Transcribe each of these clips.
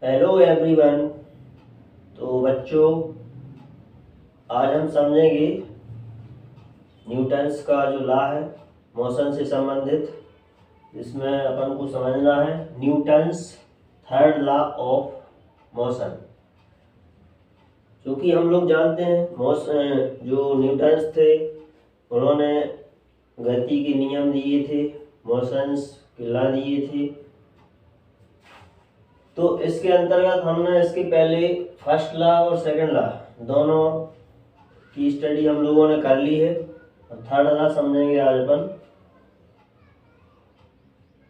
Hello everyone. तो बच्चों, आज हम समझेंगे न्यूटन्स का जो लॉ है मोशन से संबंधित। इसमें अपन को समझना है Newton's third law of motion. क्योंकि हम लोग जानते हैं जो न्यूटन्स थे उन्होंने गति के नियम दिए थे, मोशंस के लॉ दिए थे। तो इसके अंतर्गत हमने इसके पहले फर्स्ट लॉ और सेकंड लॉ दोनों की स्टडी हम लोगों ने कर ली है और थर्ड लॉ समझेंगे आज अपन।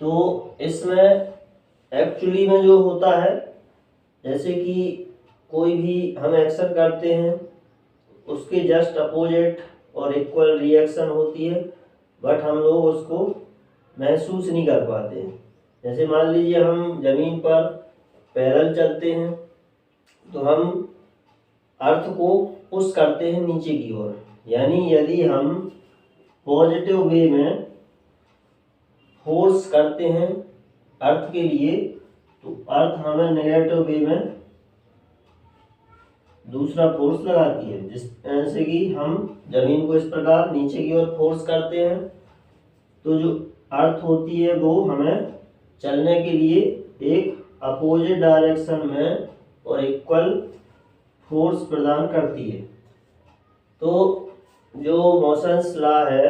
तो इसमें एक्चुअली में जो होता है, जैसे कि कोई भी हम एक्शन करते हैं उसके जस्ट अपोजिट और इक्वल रिएक्शन होती है, बट हम लोग उसको महसूस नहीं कर पाते हैं। जैसे मान लीजिए हम जमीन पर पैदल चलते हैं तो हम अर्थ को पुश करते हैं नीचे की ओर, यानी यदि हम पॉजिटिव वे में फोर्स करते हैं अर्थ के लिए तो अर्थ हमें नेगेटिव वे में दूसरा फोर्स लगाती है। जैसे कि हम जमीन को इस प्रकार नीचे की ओर फोर्स करते हैं तो जो अर्थ होती है वो हमें चलने के लिए एक अपोजिट डायरेक्शन में और इक्वल फोर्स प्रदान करती है। तो जो मोशंस लॉ है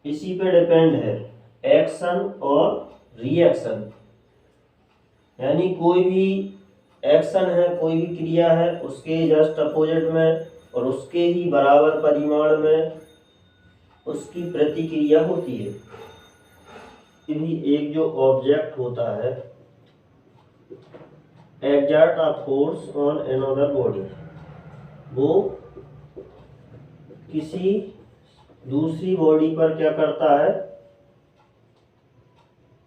इसी पे डिपेंड है एक्शन और रिएक्शन, यानी कोई भी एक्शन है, कोई भी क्रिया है, उसके जस्ट अपोजिट में और उसके ही बराबर परिमाण में उसकी प्रतिक्रिया होती है। भी एक जो ऑब्जेक्ट होता है exert a force on another body, वो किसी दूसरी बॉडी पर क्या करता है,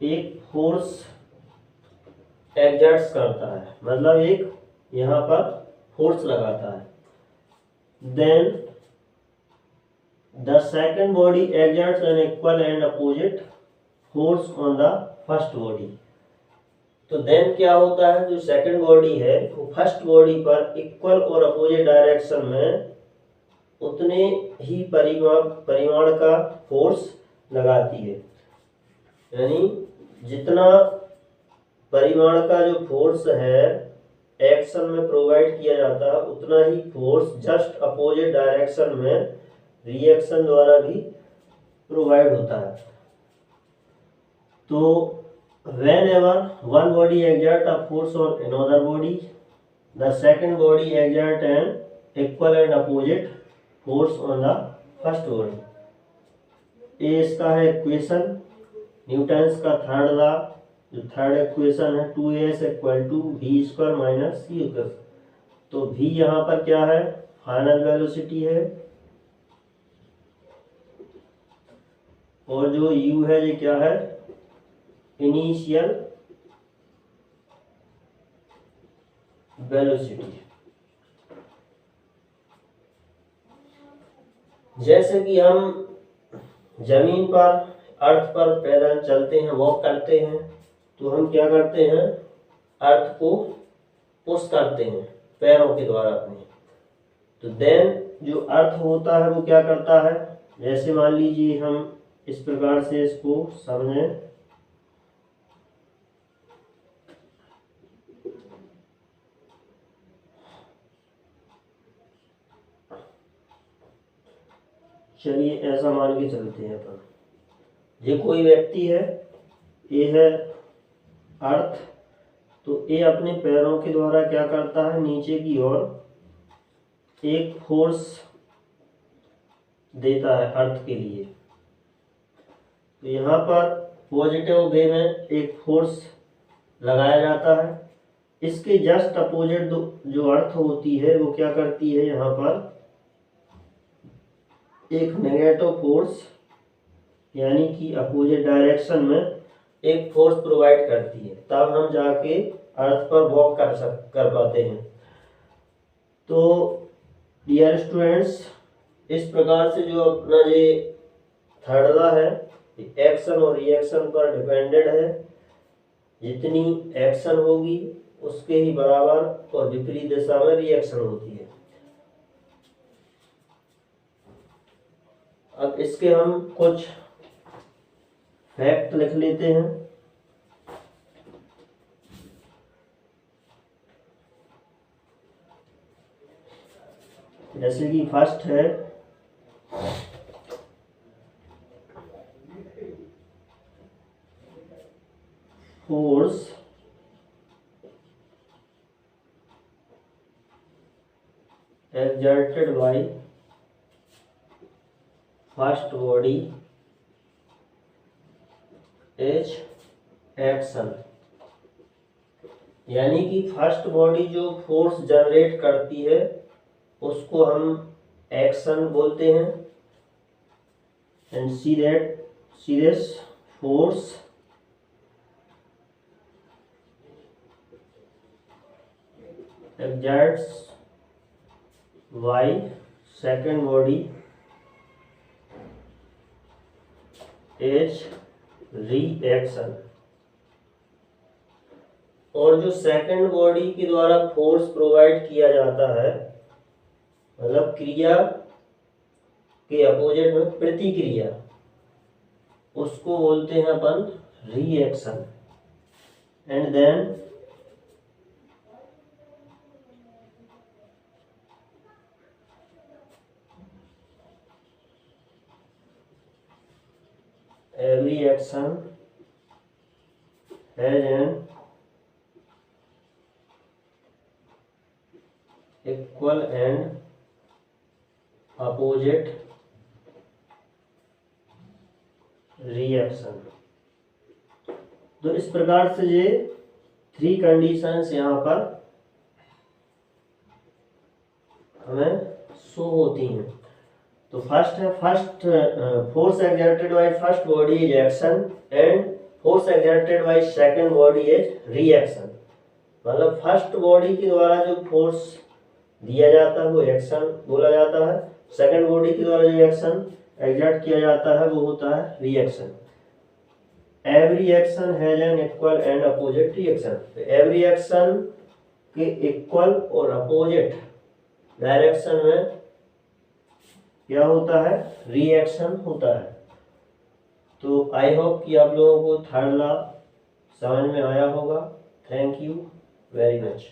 एक फोर्स एक्सर्ट करता है, मतलब एक यहाँ पर फोर्स लगाता है। Then the second body exerts an equal and opposite force on the first body. तो देन क्या होता है, जो सेकंड बॉडी है वो फर्स्ट बॉडी पर इक्वल और अपोजिट डायरेक्शन में उतने ही परिमाण का फोर्स लगाती है, यानी जितना परिमाण का जो फोर्स है एक्शन में प्रोवाइड किया जाता है उतना ही फोर्स जस्ट अपोजिट डायरेक्शन में रिएक्शन द्वारा भी प्रोवाइड होता है। तो whenever one body exert a force on another body, the second body exert an equal and opposite force on the first body। ये इसका है इक्वेशन न्यूटन्स का थर्ड लॉ। जो थर्ड इक्वेशन है 2s equal to v square minus c square. तो v यहाँ पर क्या है, फाइनल वेलोसिटी है, और जो u है ये क्या है, इनिशियल वेलोसिटी। जैसे कि हम जमीन पर अर्थ पर पैदल चलते हैं, वॉक करते हैं, तो हम क्या करते हैं, अर्थ को पुश करते हैं पैरों के द्वारा अपने। तो देन जो अर्थ होता है वो क्या करता है, जैसे मान लीजिए हम इस प्रकार से इसको समझें, चलिए ऐसा मान के चलते हैं अपन, ये कोई व्यक्ति है, ये है अर्थ, तो ये अपने पैरों के द्वारा क्या करता है, नीचे की ओर एक फोर्स देता है अर्थ के लिए। तो यहाँ पर पॉजिटिव वे में एक फोर्स लगाया जाता है, इसके जस्ट अपोजिट जो अर्थ होती है वो क्या करती है, यहाँ पर एक नेगेटिव फोर्स यानी कि अपोजिट डायरेक्शन में एक फोर्स प्रोवाइड करती है, तब हम जाके अर्थ पर वॉक कर पाते हैं। तो डियर स्टूडेंट्स, इस प्रकार से जो अपना ये थर्ड लॉ है एक्शन और रिएक्शन पर डिपेंडेड है, जितनी एक्शन होगी उसके ही बराबर और विपरीत दिशा में रिएक्शन होती है। अब इसके हम कुछ फैक्ट लिख लेते हैं। जैसे कि फर्स्ट है force exerted by first body is action, यानी कि फर्स्ट बॉडी जो फोर्स जनरेट करती है उसको हम एक्शन बोलते हैं। And see this force exerts by second body is reaction, और जो सेकंड बॉडी के द्वारा फोर्स प्रोवाइड किया जाता है मतलब क्रिया के अपोजिट में प्रतिक्रिया, उसको बोलते हैं अपन reaction. And then every action has an equal and opposite reaction। तो इस प्रकार से ये 3 कंडीशंस यहाँ पर हमें शो होती हैं। तो फर्स्ट है force exerted by first body is action and force exerted by second body is reaction. मतलब फर्स्ट बॉडी के द्वारा जो फोर्स दिया जाता है वो एक्शन बोला जाता है, सेकंड बॉडी के द्वारा जो एक्शन एक्सर्ट किया जाता है वो होता है reaction. Every action has an equal and opposite reaction. Every action के इक्वल और अपोजिट डायरेक्शन में क्या होता है रिएक्शन होता है। तो आई होप कि आप लोगों को थर्ड लॉ समझ में आया होगा। Thank you very much.